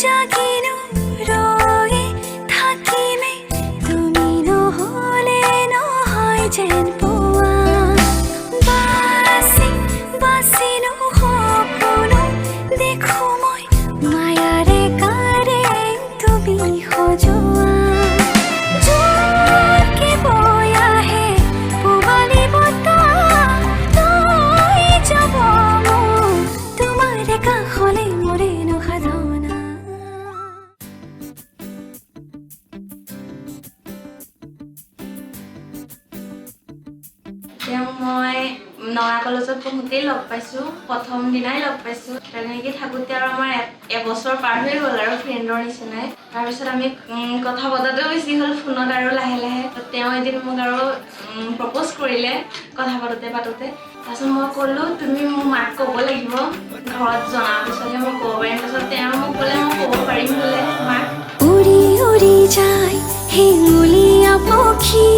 জাগিনো ৰয়ে থাকিমে তুমি নহ'লে নহয় যেন পোৱা বাছি বাছিনো সপোনো দেখো মই মায়াৰে কাৰে তুমি সজোৱা জোৰকে বৈ আহে পুৱালি বতাহ লৈ যাব মোক তোমাৰ কাষলে মৰে নসাধনা মই নগা কলেজত পঢ়োঁতেই লগ পাইছোঁ প্ৰথম দিনাই লগ পাইছোঁ তেনেকৈ থাকোঁতে আৰু আমাৰ এবছৰ পাৰ হৈ গ'ল আৰু ফ্ৰেণ্ডৰ নিচিনাই তাৰপিছত আমি কথা পতাটোও বেছি হ'ল ফোনত আৰু লাহে লাহে তেওঁ এদিন মোক আৰু প্ৰপ'জ কৰিলে কথা পাতোঁতে তাৰপিছত মই ক'লোঁ তুমি মোৰ মাক ক'ব লাগিব ঘৰত জনাৰ পিছতহে মই ক'ব পাৰিম তাৰপিছত তেওঁ মোক ক'লে মই ক'ব পাৰিম বোলে মাক উৰি উৰি যায় হেঙুলীয়া পক্ষী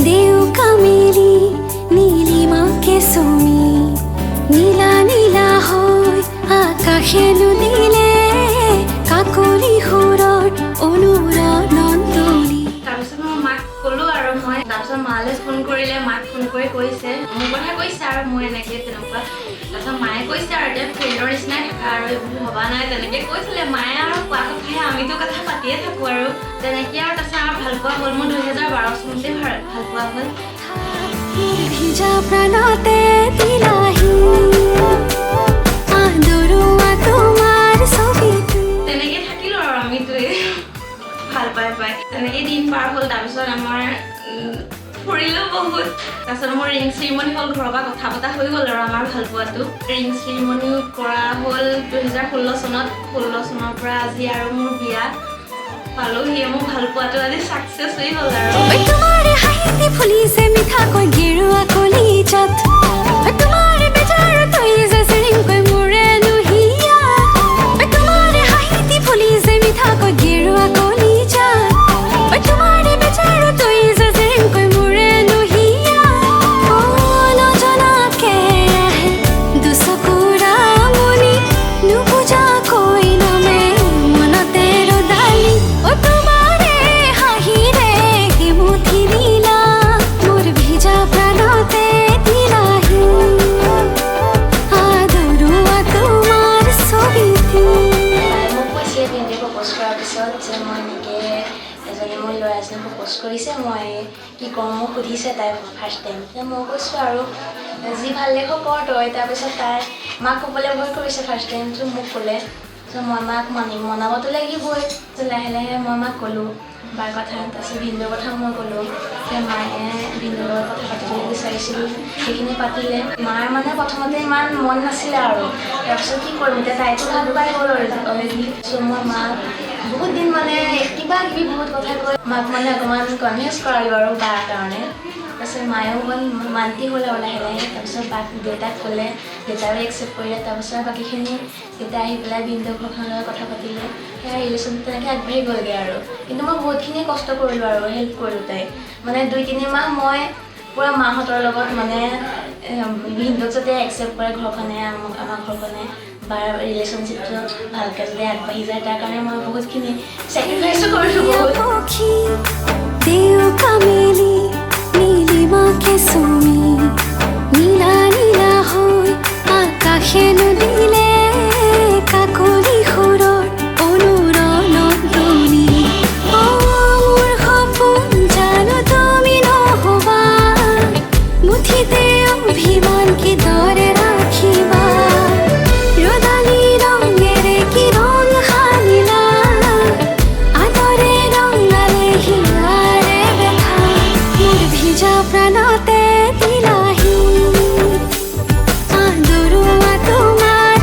দেউকা মেলি নীলিমাকে চুমি নীলা নীলা হৈ আকাশে নুদিলে কাকলি সুৰৰ অনুৰণন তুলি তাৰপিছত মই মাক ক'লোঁ আৰু মই তাৰপিছত মালৈ ফোন কৰিলে মাক ফোন কৰি কৈছে মোৰ কথা কৈছে আৰু মই এনেকৈ তেনেকুৱা তাৰপিছত মায়ে কৈছে আৰু এতিয়া ফ্ৰেণ্ডৰ নিচিনাই থাকা আৰু এইবোৰ ভবা নাই তেনেকৈ কৈছিলে মায়ে আৰু কোৱা কথাহে আমিতো কথা পাতিয়ে থাকোঁ আৰু তেনেকৈ আৰু তাৰপিছত আমাৰ ভাল পোৱা হ'ল মোৰ 2012 চনতে ভাল পোৱা হ'ল ভিজা প্ৰাণতে দিলাহি আদৰুৱা তোমাৰ ছবিটো তেনেকৈ থাকিলোঁ আৰু আমি দুয়ে ভাল পাই তেনেকৈ দিন পাৰ হ'ল তাৰপিছত আমাৰ ফুৰিলোঁ বহুত তাৰপিছত মোৰ ৰিং চেৰিমনি হ'ল ঘৰৰ পৰা কথা পতা হৈ গ'ল আৰু আমাৰ ভাল পোৱাটো ৰিং চেৰিমনি কৰা হ'ল 2016 চনত 16 চনৰ পৰা আজি আৰু মোৰ বিয়া পালোহি মোৰ ভাল পোৱাটো আজি ছাকচেছ হৈ গ'ল আৰু তোমাৰ হাঁহিতে ফুলিছে মিঠাকৈ গেৰুৱা কলিজাত তোমাৰ বেজাৰ তই যে চিৰিংকৈ মোৰে নুহিয়া তোমাৰ হাঁহিতে ফুলিছে মিঠাকৈ গেৰুৱা কলিজাত তোমাৰ বেজাৰ তই যে চিৰিংকৈ মোৰে নুহিয়া নজনাকে আহে দুচকুৰা মনি নুবুজাকৈ নামে মনতে ৰদালি তোমাৰে হাঁহিৰে মুঠি দিলা মোৰ ভিজা প্ৰাণতে দিলাহি আদৰুৱা তোমাৰ ছবিটো মোক কৈছে ভেন্দি প্ৰপ'জ কৰাৰ পিছত যে মই এনেকৈ এজনী মোৰ ল'ৰা এজনী প্ৰপ'জ কৰিছে মই কি কৰোঁ মোক সুধিছে তাই ফাৰ্ষ্ট টাইম মই কৈছোঁ আৰু যি ভাল দেখো কৰ তই তাৰপিছত তাই মাক ক'বলৈ ভয় কৰিছে ফাৰ্ষ্ট টাইমটো মোক ক'লে মই মাক মনাবতো লাগিবই লাহে লাহে মই মাক ক'লোঁ বাৰ কথা তাৰপিছত ভিন্দুৰ কথা মই ক'লোঁ যে মায়ে ভিন্দুৰ লগত কথা পাতিবলৈ বিচাৰিছিল সেইখিনি পাতিলে মাৰ মানে প্ৰথমতে ইমান মন নাছিলে আৰু তাৰপিছত কি কৰিম এতিয়া তাইতো ভাল পাই গ'ল অলৰেডি চ' মই মাক বহুত দিন মানে কিবা কিবি বহুত কথা কৈ মাক মানে অকণমান কনভিন্স কৰালোঁ আৰু বাৰ কাৰণে তাৰপিছত মায়েও অকণ মান্তি হ'ল আৰু লাহে লাহে তাৰপিছত বাক দেউতাক ক'লে দেউতাও একচেপ্ট কৰিলে তাৰপিছত বাকীখিনি দেউতাই আহি পেলাই ভিন্দুৰ ঘৰখনৰ লগত কথা পাতিলে সেয়া ৰিলেশ্যন তেনেকৈ আগবাঢ়ি গ'লগৈ আৰু কিন্তু মই বহুতখিনি কষ্ট কৰিলোঁ আৰু হেল্প কৰিলোঁ তাইক মানে 2-3 মাহ মই পূৰা মাহঁতৰ লগত মানে ভিন্দুক যাতে একচেপ্ট কৰে ঘৰখনে আমাৰ ঘৰখনে বা ৰিলেশ্যনশ্বিপটো ভালকৈ যদি আগবাঢ়ি যায় তাৰ কাৰণে মই বহুতখিনি ছেক্ৰিফাইচো কৰিলোঁ নীলিমাকে চুমি নীলা নীলা হৈ আকাশে নুদিলে কাকলি সুৰৰ অনুৰণন তুলি মোৰ সপোন জানো তুমি নহ'বা মুঠিতে অভিমান কিদৰে ৰাখিবা ৰদালি ৰঙেৰে কি ৰং সানিলা আদৰে ৰঙালে হিয়াৰে বেথা মোৰ ভিজা প্ৰাণতে দিলাহি আদৰুৱা তোমাৰ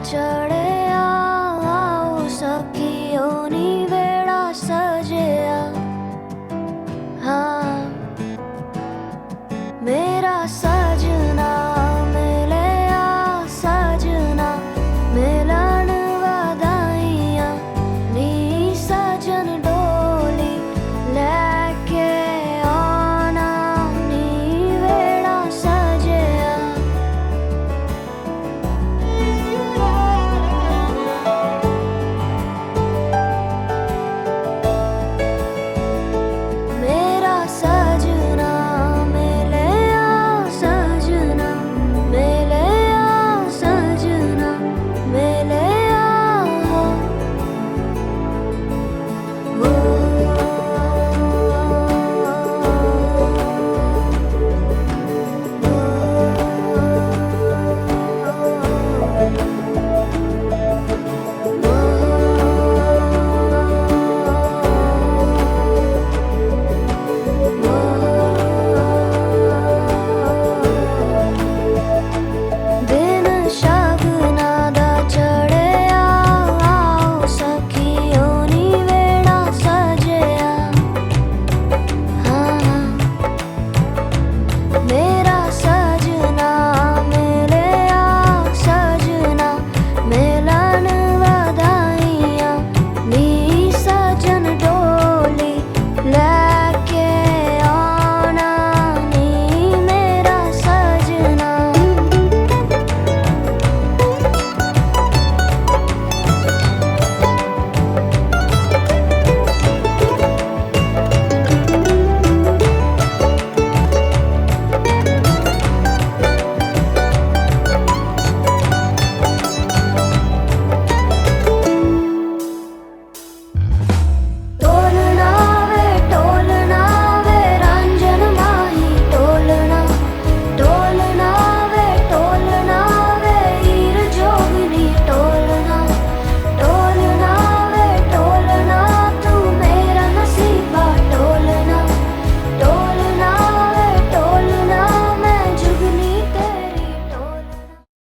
चढ़िया आओ सखियो नी बेड़ा सजिया हाँ मेरा